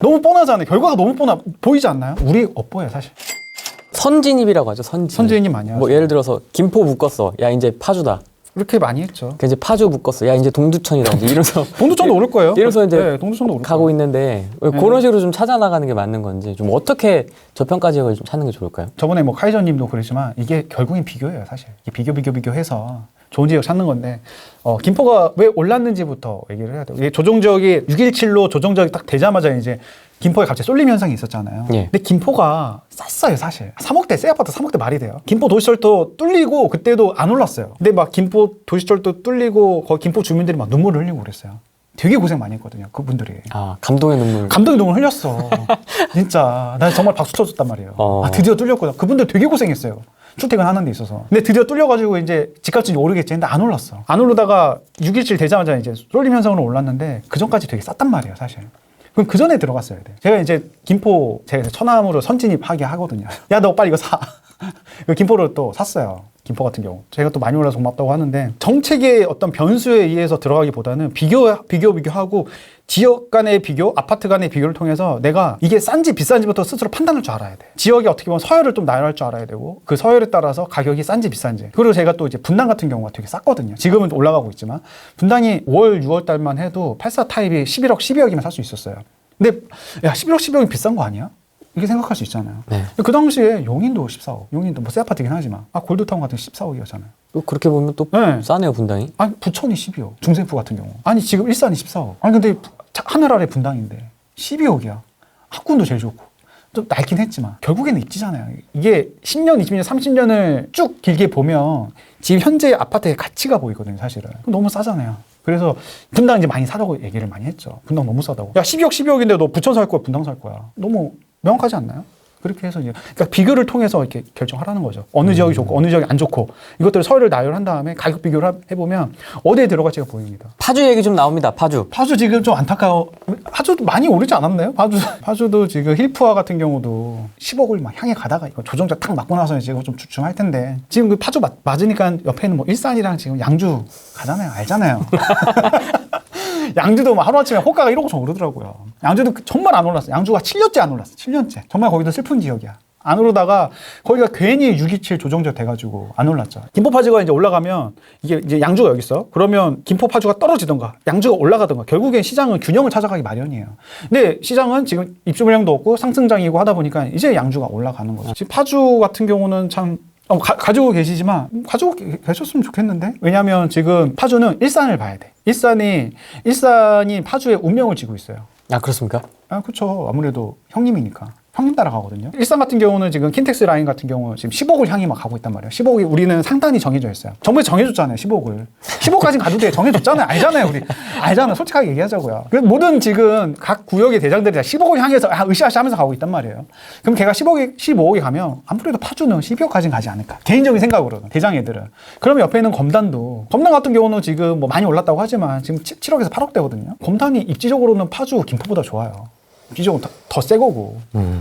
너무 뻔하잖아요. 결과가 너무 보이지 않나요? 우리 업보예요 사실. 선진입이라고 하죠. 선진입 많이 하죠. 뭐 예를 들어서 김포 묶었어. 야 이제 파주다. 그렇게 많이 했죠. 이제 파주 묶었어. 야 이제 동두천이다. 이제 이러면서 동두천도 오를 거예요. 이러면서 이제 네, 동두천도 오를 가고 거예요. 있는데 그런 식으로 좀 찾아 나가는 게 맞는 건지 좀 어떻게 저평가 지역을 좀 찾는 게 좋을까요? 저번에 뭐 카이저님도 그랬지만 이게 결국엔 비교예요 사실. 이게 비교해서 좋은 지역 찾는 건데 김포가 왜 올랐는지부터 얘기를 해야 돼요. 이게 조정지역이 6.17로 조정지역이 딱 되자마자 이제 김포에 갑자기 쏠림 현상이 있었잖아요. 예. 근데 김포가 쌌어요 사실. 3억대 새 아파트 3억대 말이 돼요. 김포 도시철도 뚫리고 그때도 안 올랐어요. 근데 막 김포 도시철도 뚫리고 거기 김포 주민들이 막 눈물을 흘리고 그랬어요. 되게 고생 많이 했거든요 그분들이. 아 감동의 눈물. 감동의 눈물 흘렸어. 진짜 난 정말 박수 쳐줬단 말이에요. 아 드디어 뚫렸구나. 그분들 되게 고생했어요. 출퇴근하는 데 있어서. 근데 드디어 뚫려가지고 이제 집값이 오르겠지 했는데 안 올랐어. 안 오르다가 6.17 되자마자 이제 쏠림 현상으로 올랐는데 그 전까지 되게 쌌단 말이에요 사실. 그럼 그 전에 들어갔어야 돼. 제가 이제 김포 제가 천암으로 선진입하게 하거든요. 야 너 빨리 이거 사. 김포를 또 샀어요. 김포 같은 경우 제가 또 많이 올라서 고맙다고 하는데 정책의 어떤 변수에 의해서 들어가기보다는 비교하고 지역 간의 비교, 아파트 간의 비교를 통해서 내가 이게 싼지 비싼지부터 스스로 판단할 줄 알아야 돼. 지역이 어떻게 보면 서열을 좀 나열할 줄 알아야 되고 그 서열에 따라서 가격이 싼지 비싼지. 그리고 제가 또 이제 분당 같은 경우가 되게 쌌거든요. 지금은 올라가고 있지만 분당이 5월, 6월 달만 해도 84 타입이 11억, 12억이면 살 수 있었어요. 근데 야 11억, 12억이 비싼 거 아니야? 이렇게 생각할 수 있잖아요. 네. 그 당시에 용인도 14억, 용인도 뭐 새 아파트긴 하지만 골드타운 같은 게 14억이었잖아요. 또 그렇게 보면 또 네. 싸네요 분당이. 아니 부천이 12억, 중생포 같은 경우. 아니 지금 일산이 14억. 아니 근데 하늘 아래 분당인데 12억이야. 학군도 제일 좋고. 좀 낡긴 했지만 결국에는 입지잖아요. 이게 10년, 20년, 30년을 쭉 길게 보면 지금 현재 아파트의 가치가 보이거든요, 사실은. 너무 싸잖아요. 그래서 분당 이제 많이 사라고 얘기를 많이 했죠. 분당 너무 싸다고. 야 12억, 12억인데 너 부천 살 거야, 분당 살 거야. 너무 명확하지 않나요? 그렇게 해서 이제 그러니까 비교를 통해서 이렇게 결정하라는 거죠. 어느 지역이 좋고 어느 지역이 안 좋고 이것들을 서열을 나열한 다음에 가격 비교를 해보면 어디에 들어갈지가 보입니다. 파주 얘기 좀 나옵니다. 파주. 파주 지금 좀 안타까워. 파주도 많이 오르지 않았나요? 파주도 지금 힐프와 같은 경우도 10억을 막 향해 가다가 이거 조정자 탁 맞고 나서 지금 좀 주춤할 텐데 지금 그 파주 맞으니까 옆에는 뭐 일산이랑 지금 양주 가잖아요. 알잖아요. 양주도 막 하루아침에 호가가 1억 오르더라고요. 양주도 정말 안 올랐어요. 양주가 7년째 안 올랐어. 7년째. 정말 거기도 슬픈 지역이야. 안 오르다가 거기가 괜히 6.27 조정적 돼가지고 안 올랐죠. 김포파주가 이제 올라가면 이게 이제 양주가 여기 있어. 그러면 김포파주가 떨어지던가 양주가 올라가던가 결국엔 시장은 균형을 찾아가기 마련이에요. 근데 시장은 지금 입주 물량도 없고 상승장이고 하다 보니까 이제 양주가 올라가는 거죠. 지금 파주 같은 경우는 참 가지고 계시지만 가지고 계셨으면 좋겠는데 왜냐하면 지금 파주는 일산을 봐야 돼. 일산이 파주의 운명을 쥐고 있어요. 아 그렇습니까? 아 그렇죠. 아무래도 형님이니까. 형님 따라가거든요. 일산 같은 경우는 지금 킨텍스 라인 같은 경우 지금 10억을 향해 막 가고 있단 말이에요. 10억이 우리는 상단이 정해져 있어요. 정부에서 정해줬잖아요. 10억을. 10억까지는 가도 돼. 정해줬잖아요. 알잖아요. 우리. 알잖아요. 솔직하게 얘기하자고요. 모든 지금 각 구역의 대장들이 다 10억을 향해서 으쌰으쌰 하면서 가고 있단 말이에요. 그럼 걔가 15억에 가면 아무래도 파주는 12억까지는 가지 않을까. 개인적인 생각으로는. 대장 애들은. 그러면 옆에 있는 검단 같은 경우는 지금 뭐 많이 올랐다고 하지만 지금 7억에서 8억대거든요. 검단이 입지적으로는 파주, 김포보다 좋아요. 비중은 더 세 거고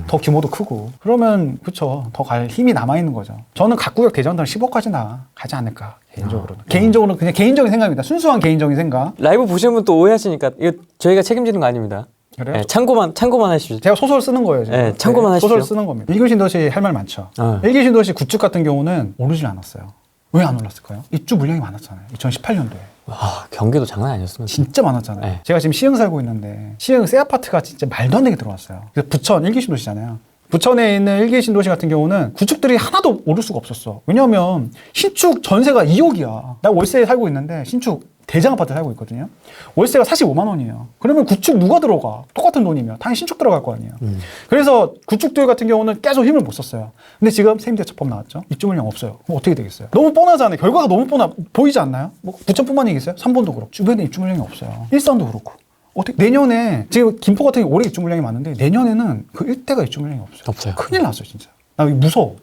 더 규모도 크고 그러면 그쵸 더 갈 힘이 남아있는 거죠. 저는 각 구역 대장들은 10억까지나 가지 않을까 개인적으로는. 개인적으로는 그냥 개인적인 생각입니다. 순수한 개인적인 생각. 라이브 보시는 분 또 오해하시니까 이거 저희가 책임지는 거 아닙니다. 그래요? 네, 참고만 하십시오. 제가 소설 쓰는 거예요. 지금. 네, 참고만 하십시오. 소설 쓰는 겁니다. 일기신도시 할 말 많죠. 일기신도시 구축 같은 경우는 오르질 않았어요. 왜 안 올랐을까요? 입주 물량이 많았잖아요. 2018년도에. 와 경기도 장난 아니었습니다. 진짜 많았잖아요. 네. 제가 지금 시흥 살고 있는데 시흥 새 아파트가 진짜 말도 안 되게 들어왔어요. 그래서 부천 일기신도시잖아요. 부천에 있는 일기신도시 같은 경우는 구축들이 하나도 오를 수가 없었어. 왜냐하면 신축 전세가 2억이야. 나 월세에 살고 있는데 신축 대장 아파트 살고 있거든요. 월세가 45만 원이에요. 그러면 구축 누가 들어가? 똑같은 돈이면 당연히 신축 들어갈 거 아니에요. 그래서 구축들 같은 경우는 계속 힘을 못 썼어요. 근데 지금 세임대책법 나왔죠. 입주 물량 없어요. 그럼 어떻게 되겠어요? 너무 뻔하잖아요. 결과가 너무 보이지 않나요? 뭐 부천뿐만 얘기겠어요? 3번도 그렇고 주변에 입주 물량이 없어요. 일산도 그렇고. 어떻게 내년에 지금 김포 같은 경우 올해 입주 물량이 많은데 내년에는 그 일대가 입주 물량이 없어요. 큰일 났어요 진짜. 나 무서워.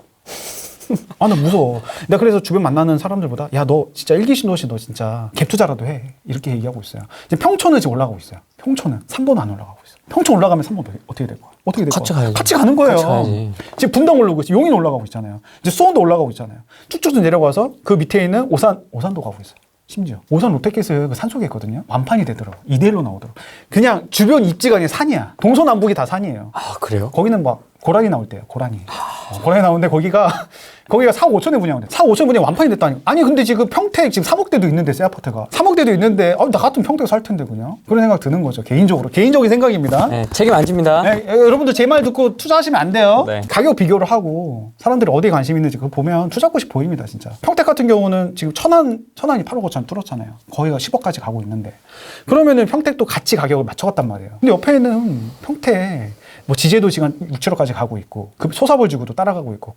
아, 나 무서워. 내가 그래서 주변 만나는 사람들보다 야, 너 진짜 일기신도시 너 진짜 갭 투자라도 해. 이렇게 얘기하고 있어요. 이제 평촌은 지금 올라가고 있어요. 평촌은 3번 안 올라가고 있어요. 평촌 올라가면 3번 어떻게 될 거야? 어떻게 될 거야? 같이 가야지. 같이 가는 거예요. 같이 가야지. 지금 분당 올라오고 있어요. 용인 올라가고 있잖아요. 이제 수원도 올라가고 있잖아요. 쭉쭉 내려가서 그 밑에 있는 오산도 가고 있어요. 심지어 오산 롯데캐슬 그 산속에 있거든요. 완판이 되더라고. 2대1로 나오더라고. 그냥 주변 입지가 아니라 산이야. 동서남북이 다 산이에요. 아, 그래요? 거기는 막 고라니 나올 때요. 고라니. 고라니 나오는데 거기가 4억 5천에 분양돼. 4억 5천 분양 완판이 됐다니. 아니 근데 지금 평택 지금 3억대도 있는데 새 아파트가 3억대도 있는데 나 같은 평택 살 텐데 그냥 그런 생각 드는 거죠. 개인적인 생각입니다. 네, 책임 안 집니다. 네, 여러분들 제 말 듣고 투자하시면 안 돼요. 네. 가격 비교를 하고 사람들이 어디에 관심 있는지 그거 보면 투자 곳이 보입니다. 진짜. 평택 같은 경우는 지금 천안이 8억 5천 뚫었잖아요. 거기가 10억까지 가고 있는데 그러면은 평택도 같이 가격을 맞춰갔단 말이에요. 근데 옆에는 평택 뭐 지제도 지금 6, 7억까지 가고 있고 그 소사벌지구도 따라가고 있고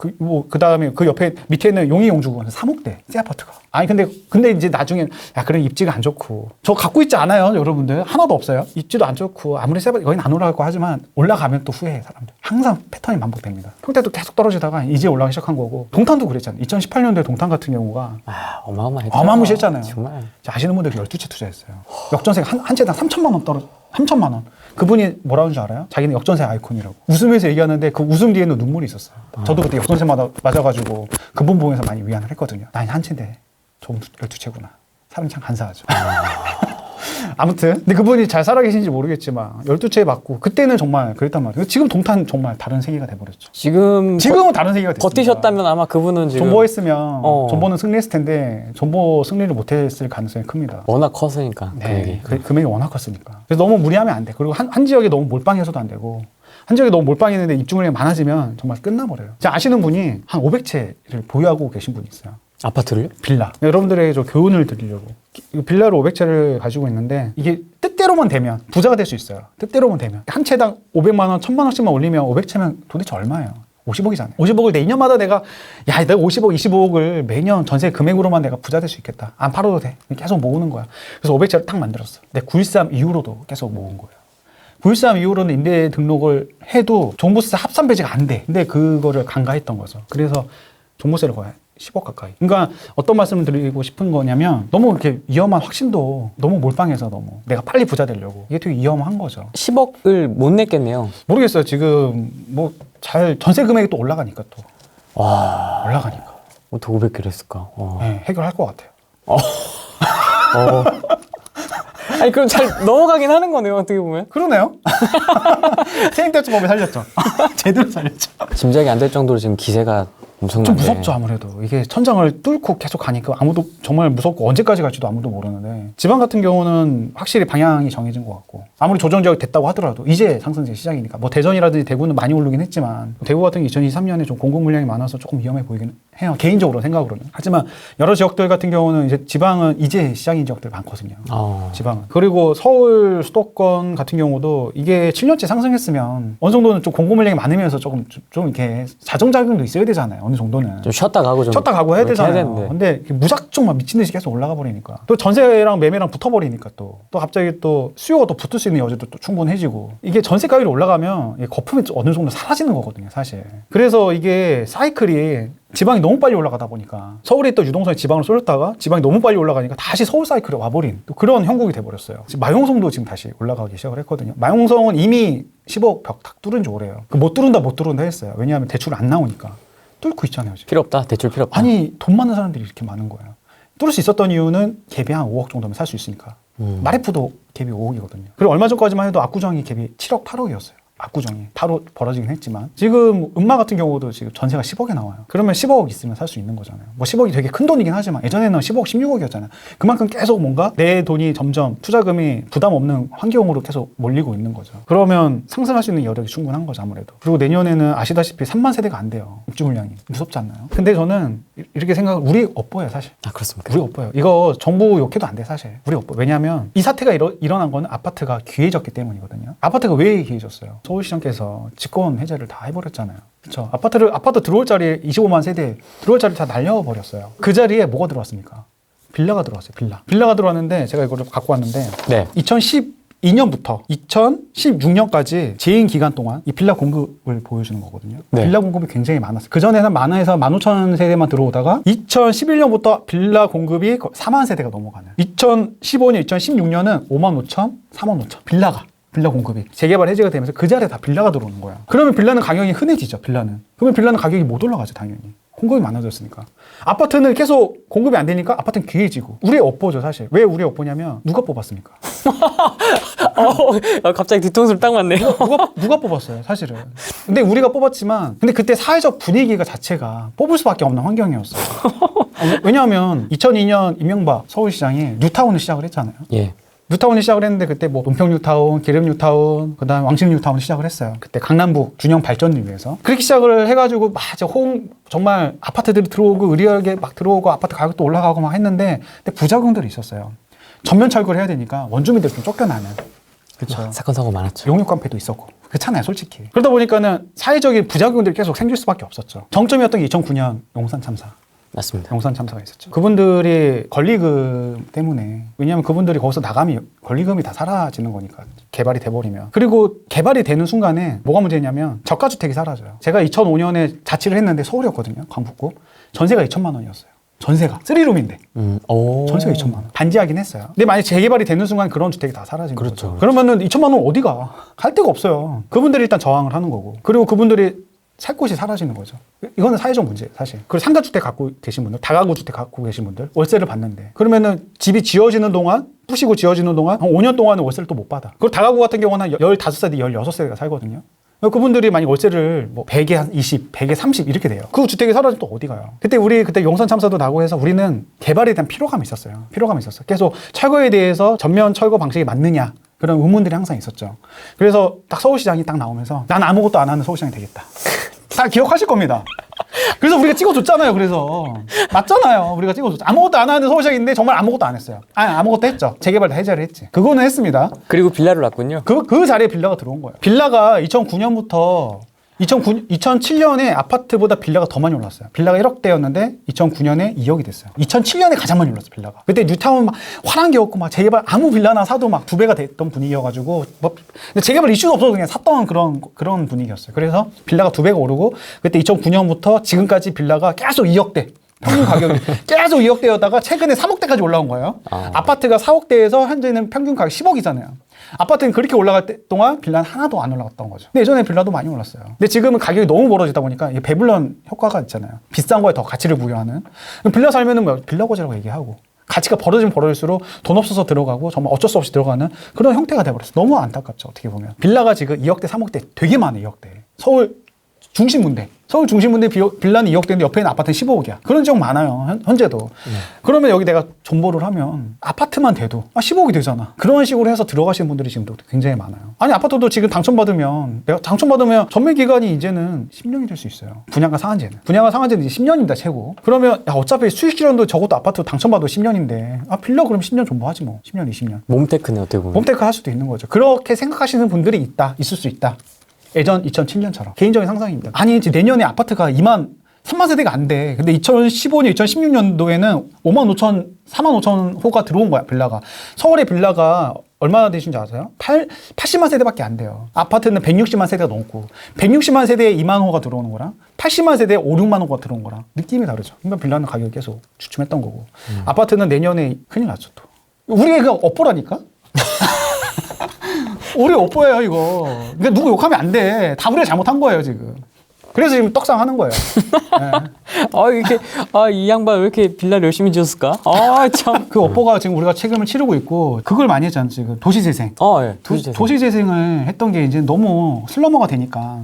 그 다음에 그 옆에 밑에는 용의용주구는 3억대 새 아파트가. 아니 근데 이제 나중엔 그런 입지가 안 좋고 저 갖고 있지 않아요 여러분들. 하나도 없어요. 입지도 안 좋고 아무리 새 아파트 거긴 안 올라갈 거 하지만 올라가면 또 후회해 사람들. 항상 패턴이 반복됩니다. 평택도 계속 떨어지다가 이제 올라가기 시작한 거고 동탄도 그랬잖아요. 2018년도에 동탄 같은 경우가 어마어마했죠. 어마무시했잖아요. 정말. 아시는 분들 12채 투자했어요. 역전세가 한 채당 3천만 원 떨어져. 3천만 원. 그분이 뭐라는 줄 알아요? 자기는 역전세 아이콘이라고. 웃으면서 얘기하는데 그 웃음 뒤에는 눈물이 있었어요. 저도 그때 역전세 맞아가지고 그분 보면서 많이 위안을 했거든요. 난 한 채인데 좀 12채구나. 사람이 참 간사하죠. 아무튼 근데 그분이 잘 살아계신지 모르겠지만 12채 맞고 그때는 정말 그랬단 말이에요. 지금 동탄 정말 다른 세계가 돼버렸죠. 지금은 다른 세계가 됐습니다. 버티셨다면 아마 그분은 지금 존버했으면 존버는 승리했을 텐데 존버 승리를 못했을 가능성이 큽니다. 워낙 컸으니까. 네, 금액이 워낙 컸으니까. 그래서 너무 무리하면 안 돼. 그리고 한 지역에 너무 몰빵해서도 안 되고 한 지역에 너무 몰빵했는데 입주물량이 많아지면 정말 끝나버려요. 제가 아시는 분이 한 500채를 보유하고 계신 분이 있어요. 아파트를요? 빌라. 여러분들에게 저 교훈을 드리려고. 빌라를 500채를 가지고 있는데 이게 뜻대로만 되면 부자가 될 수 있어요. 뜻대로만 되면. 한 채당 500만 원, 1000만 원씩만 올리면 500채면 도대체 얼마예요? 50억이잖아요. 50억을 내 2년마다 내가 50억, 25억을 매년 전세 금액으로만 내가 부자 될 수 있겠다. 안 팔아도 돼. 계속 모으는 거야. 그래서 500채를 딱 만들었어. 근데 9.13 이후로도 계속 모은 거예요. 9.13 이후로는 임대 등록을 해도 종부세 합산 배제가 안 돼. 근데 그거를 간과했던 거죠. 그래서 종부세를 거의 10억 가까이. 그러니까 어떤 말씀을 드리고 싶은 거냐면 너무 이렇게 위험한 확신도 너무 몰빵해서 너무 내가 빨리 부자 되려고 이게 되게 위험한 거죠. 10억을 못 냈겠네요. 모르겠어요. 지금 뭐 잘 전세 금액이 또 올라가니까 또 올라가니까 어떻게 500개를 했을까? 네, 해결할 것 같아요. 아니 그럼 잘 넘어가긴 하는 거네요. 어떻게 보면. 그러네요. 세행대출법에 살렸죠. 제대로 살렸죠. 짐작이 안 될 정도로 지금 기세가 엄청난데. 좀 무섭죠 아무래도. 이게 천장을 뚫고 계속 가니까 아무도 정말 무섭고 언제까지 갈지도 아무도 모르는데 지방 같은 경우는 확실히 방향이 정해진 것 같고 아무리 조정지역이 됐다고 하더라도 이제 상승세 시작이니까 뭐 대전이라든지 대구는 많이 오르긴 했지만 대구 같은 게 2023년에 좀 공급 물량이 많아서 조금 위험해 보이긴 해요. 개인적으로 생각으로는. 하지만 여러 지역들 같은 경우는 이제 지방은 이제 시작인 지역들 많거든요. 지방은. 그리고 서울 수도권 같은 경우도 이게 7년째 상승했으면 어느 정도는 좀 공급 물량이 많으면서 좀 이렇게 자정작용도 있어야 되잖아요. 어느 정도는. 좀 쉬었다 가고 해야 되잖아요. 근데 무작정 막 미친 듯이 계속 올라가 버리니까. 또 전세랑 매매랑 붙어버리니까 또 갑자기 또 수요가 또 붙을 수 있는 여지도 또 충분해지고. 이게 전세 가격이 올라가면 거품이 어느 정도 사라지는 거거든요, 사실. 그래서 이게 사이클이 지방이 너무 빨리 올라가다 보니까 서울에 있던 유동성이 지방으로 쏠렸다가 지방이 너무 빨리 올라가니까 다시 서울 사이클에 와버린 또 그런 형국이 돼버렸어요. 지금 마용성도 지금 다시 올라가기 시작을 했거든요. 마용성은 이미 10억 벽 딱 뚫은 지 오래요. 못 뚫는다 했어요. 왜냐하면 대출 안 나오니까. 뚫고 있잖아요 지금. 필요 없다. 대출 필요 없다. 아니 돈 많은 사람들이 이렇게 많은 거예요. 뚫을 수 있었던 이유는 갭이 한 5억 정도면 살 수 있으니까. 마레프도 갭이 5억이거든요. 그리고 얼마 전까지만 해도 압구정이 갭이 7억 8억이었어요. 압구정이 바로 벌어지긴 했지만 지금 음마 같은 경우도 지금 전세가 10억에 나와요. 그러면 10억 있으면 살 수 있는 거잖아요. 뭐 10억이 되게 큰 돈이긴 하지만 예전에는 10억 16억이었잖아요. 그만큼 계속 뭔가 내 돈이 점점 투자금이 부담 없는 환경으로 계속 몰리고 있는 거죠. 그러면 상승할 수 있는 여력이 충분한 거죠 아무래도. 그리고 내년에는 아시다시피 3만 세대가 안 돼요. 입주 물량이. 무섭지 않나요? 근데 저는 이렇게 생각을 우리 업보예요 사실. 그렇습니까? 우리 업보예요. 이거 정부 욕해도 안 돼 사실. 우리 업보. 왜냐하면 이 사태가 일어난 거는 아파트가 귀해졌기 때문이거든요. 아파트가 왜 귀해졌어요? 서울시장께서 직권 해제를 다 해버렸잖아요. 그렇죠. 아파트 들어올 자리에 25만 세대 들어올 자리 다 날려버렸어요. 그 자리에 뭐가 들어왔습니까? 빌라가 들어왔어요. 빌라가 들어왔는데 제가 이거를 갖고 왔는데 2012년부터 2016년까지 재임 기간 동안 이 빌라 공급을 보여주는 거거든요. 빌라 공급이 굉장히 많았어요. 그전에는 만화에서 15,000세대만 들어오다가 2011년부터 빌라 공급이 4만 세대가 넘어가는 2015년, 2016년은 55,000, 45,000 빌라 공급이 재개발 해제가 되면서 그 자리에 다 빌라가 들어오는 거야. 그러면 빌라는 가격이 흔해지죠. 빌라는. 그러면 빌라는 가격이 못 올라가죠 당연히. 공급이 많아졌으니까. 아파트는 계속 공급이 안 되니까 아파트는 귀해지고. 우리의 업보죠, 사실. 왜 우리의 업보냐면 누가 뽑았습니까? 갑자기 뒤통수를 딱 맞네요. 누가 뽑았어요, 사실은. 근데 우리가 뽑았지만, 근데 그때 사회적 분위기가 자체가 뽑을 수밖에 없는 환경이었어요. 왜냐하면 2002년 이명박 서울시장이 뉴타운을 시작을 했잖아요. 예. 뉴타운을 시작을 했는데 그때 뭐 논평 뉴타운, 기름 뉴타운, 그다음 왕십 뉴타운을 시작을 했어요. 그때 강남북 균형 발전을 위해서 그렇게 시작을 해가지고 막 정말 아파트들이 들어오고 의리하게 막 들어오고 아파트 가격도 올라가고 막 했는데 근데 부작용들이 있었어요. 전면 철거를 해야 되니까 원주민들이 좀 쫓겨나는. 그렇죠. 사건 사고 많았죠. 용역 깡패도 있었고 그렇잖아요, 솔직히. 그러다 보니까는 사회적인 부작용들이 계속 생길 수밖에 없었죠. 정점이었던 게 2009년 용산 참사. 맞습니다. 용산 참사가 있었죠. 그분들이 권리금 때문에, 왜냐하면 그분들이 거기서 나가면 권리금이 다 사라지는 거니까, 개발이 돼버리면. 그리고 개발이 되는 순간에 뭐가 문제냐면 저가주택이 사라져요. 제가 2005년에 자취를 했는데 서울이었거든요, 강북구. 전세가 2천만 원이었어요. 전세가 3룸인데 전세가 2천만 원. 반지하긴 했어요. 근데 만약 재개발이 되는 순간 그런 주택이 다 사라지는 그렇죠. 거죠. 그러면은 2천만 원 어디가? 갈 데가 없어요. 그분들이 일단 저항을 하는 거고, 그리고 그분들이 살 곳이 사라지는 거죠. 이거는 사회적 문제예요, 사실. 그리고 상가주택 갖고 계신 분들, 다가구 주택 갖고 계신 분들, 월세를 받는데, 그러면은 집이 지어지는 동안, 부시고 지어지는 동안 한 5년 동안은 월세를 또 못 받아. 그리고 다가구 같은 경우는 한 15세대, 16세대가 살거든요. 그분들이 만약 월세를 뭐 100에 한 20, 100에 30 이렇게 돼요. 그 주택이 사라지면 또 어디 가요? 그때 용산 참사도 나고 해서 우리는 개발에 대한 피로감이 있었어요. 피로감이 있었어요. 계속 철거에 대해서 전면 철거 방식이 맞느냐, 그런 의문들이 항상 있었죠. 그래서 딱 서울시장이 딱 나오면서 난 아무것도 안 하는 서울시장이 되겠다. 다 기억하실 겁니다. 그래서 우리가 찍어줬잖아요. 그래서 맞잖아요. 우리가 찍어줬죠. 아무것도 안 하는 서울시장인데 정말 아무것도 안 했어요. 아무것도 했죠. 재개발 다 해제를 했지. 그거는 했습니다. 그리고 빌라를 놨군요. 그 자리에 빌라가 들어온 거예요. 빌라가 2009년부터 2007년에 아파트보다 빌라가 더 많이 올랐어요. 빌라가 1억대였는데 2009년에 2억이 됐어요. 2007년에 가장 많이 올랐어요, 빌라가. 그때 뉴타운 막 화랑기였고 막 재개발 아무 빌라나 사도 막 2배가 됐던 분위기여가지고 근데 재개발 이슈도 없어서 그냥 샀던 그런 분위기였어요. 그래서 빌라가 2배가 오르고 그때 2009년부터 지금까지 빌라가 계속 2억대. 평균 가격이 계속 2억대였다가 최근에 3억대까지 올라온 거예요. 아파트가 4억대에서 현재는 평균 가격 10억이잖아요. 아파트는 그렇게 올라갈 때 동안 빌라는 하나도 안 올라갔던 거죠. 근데 예전에 빌라도 많이 올랐어요. 근데 지금은 가격이 너무 벌어지다 보니까 이게 배불런 효과가 있잖아요. 비싼 거에 더 가치를 부여하는. 빌라 살면은 뭐 빌라 거지라고 얘기하고 가치가 벌어지면 벌어질수록 돈 없어서 들어가고 정말 어쩔 수 없이 들어가는 그런 형태가 돼버렸어요. 너무 안타깝죠, 어떻게 보면. 빌라가 지금 2억대, 3억대 되게 많아요, 2억대. 서울 중심군데. 서울 중심군데 빌라는 2억대인데 옆에 있는 아파트는 15억이야. 그런 지역 많아요, 현재도. 그러면 여기 내가 존버를 하면 아파트만 돼도 15억이 되잖아. 그런 식으로 해서 들어가시는 분들이 지금도 굉장히 많아요. 아니, 아파트도 지금 내가 당첨받으면 전매 기간이 이제는 10년이 될 수 있어요. 분양가 상한제는 이제 10년입니다, 최고. 그러면 어차피 수익 실현도 적어도 아파트 당첨받아도 10년인데 빌라 그럼 10년 존버하지 뭐. 10년, 20년. 몸테크네, 어떻게 보면. 몸테크 할 수도 있는 거죠. 그렇게 생각하시는 분들이 있을 수 있다. 예전 2007년처럼. 개인적인 상상입니다. 아니, 내년에 아파트가 3만 세대가 안 돼. 근데 2015년, 2016년도에는 4만 5천 호가 들어온 거야, 빌라가. 서울의 빌라가 얼마나 되신지 아세요? 80만 세대밖에 안 돼요. 아파트는 160만 세대가 넘고, 160만 세대에 2만 호가 들어오는 거랑, 80만 세대에 5, 6만 호가 들어온 거랑 느낌이 다르죠. 그러니까 빌라는 가격이 계속 주춤했던 거고. 아파트는 내년에 큰일 났죠, 또. 우리가 그 업보라니까? 우리 업보예요, 이거. 그러니까 누구 욕하면 안 돼. 다 우리가 잘못한 거예요, 지금. 그래서 지금 떡상하는 거예요. 네. 이 양반 왜 이렇게 빌라를 열심히 지었을까? 참. 그 업보가 지금 우리가 책임을 치르고 있고, 그걸 많이 했잖아요, 지금. 도시재생. 예. 도시재생을 했던 게 이제 너무 슬러머가 되니까,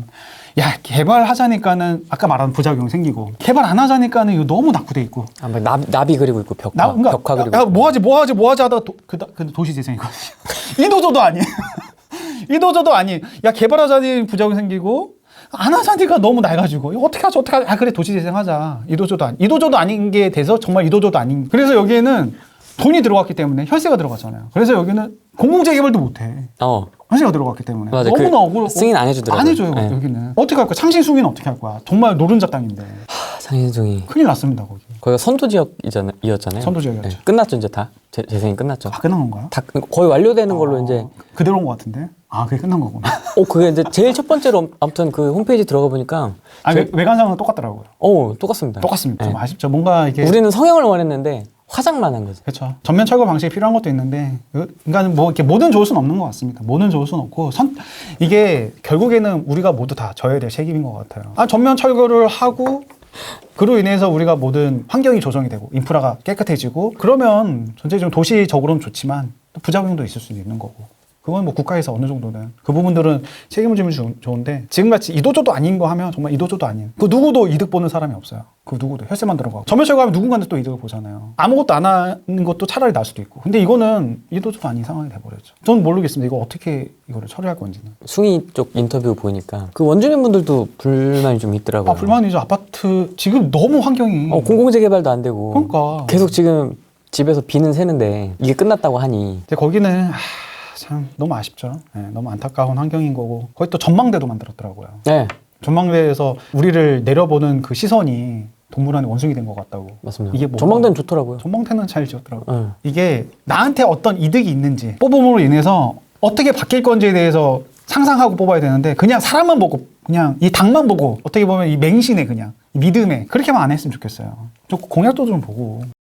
야, 개발하자니까는 아까 말한 부작용 생기고, 개발 안 하자니까는 이거 너무 낙후돼 있고. 나비 그리고 있고, 벽화 그리고. 야, 뭐 하지 하다가 그 도시재생이거든요. 이도저도 아니에요. 이도저도 아니. 야, 개발하자니 부작용 생기고, 안 하자니까 너무 낡아지고. 이거 어떻게 하자. 그래, 도시재생 하자. 이도저도 아닌 게 돼서 정말 이도저도 아닌. 그래서 여기에는 돈이 들어갔기 때문에 혈세가 들어갔잖아요. 그래서 여기는 공공재개발도 못해. 혈세가 들어갔기 때문에. 맞아. 너무나 억울하고. 승인 안 해주더라고요. 안 해줘요, 네. 여기는. 어떻게 할 거야? 창신승인 어떻게 할 거야? 정말 노른자 땅인데. 상신승이. 큰일 났습니다, 거기. 거기가 선도지역이었잖아요. 선도지역이었죠. 네. 끝났죠, 이제 다. 재생이 끝났죠. 끝난 건가요? 다 거의 완료되는 걸로 이제. 그대로 온 것 같은데? 그게 끝난 거구나. 그게 이제 제일 첫 번째로 아무튼 그 홈페이지 들어가 보니까. 외관상은 똑같더라고요. 똑같습니다. 똑같습니다. 네. 좀 아쉽죠. 뭔가 이게. 우리는 성형을 원했는데 화장만 한 거죠. 그렇죠. 전면 철거 방식이 필요한 것도 있는데, 그러니까 뭐 이렇게 뭐든 좋을 수는 없는 것 같습니다. 뭐든 좋을 수는 없고, 이게 결국에는 우리가 모두 다 져야 될 책임인 것 같아요. 전면 철거를 하고 그로 인해서 우리가 모든 환경이 조성이 되고 인프라가 깨끗해지고 그러면 전체적으로 도시적으로는 좋지만 또 부작용도 있을 수도 있는 거고 그건 뭐 국가에서 어느 정도는 그 부분들은 책임을 지면 좋은데 지금같이 이도저도 아닌 거 하면 정말 이도저도 아닌 그 누구도 이득 보는 사람이 없어요. 그 누구도 혈세만 들어가고 점유철거 하면 누군가는 또 이득을 보잖아요. 아무것도 안 하는 것도 차라리 나을 수도 있고 근데 이거는 이도저도 아닌 상황이 돼버렸죠. 저는 모르겠습니다. 이거 어떻게 이거를 처리할 건지는. 숭이 쪽 인터뷰 보니까 그 원주민분들도 불만이 좀 있더라고요. 불만이죠. 아파트 지금 너무 환경이 공공재 개발도 안 되고 그러니까 계속 지금 집에서 비는 새는데 이게 끝났다고 하니 근데 거기는 참 너무 아쉽죠. 네, 너무 안타까운 환경인 거고 거기 또 전망대도 만들었더라고요. 네 전망대에서 우리를 내려보는 그 시선이 동물원의 원숭이 된 것 같다고. 맞습니다. 이게 뭐가- 전망대는 좋더라고요. 전망대는 잘 지었더라고요. 네. 이게 나한테 어떤 이득이 있는지 뽑음으로 인해서 어떻게 바뀔 건지에 대해서 상상하고 뽑아야 되는데 그냥 사람만 보고 그냥 이 당만 보고 어떻게 보면 이 맹신에 그냥 이 믿음에 그렇게만 안 했으면 좋겠어요. 좀 공약도 좀 보고.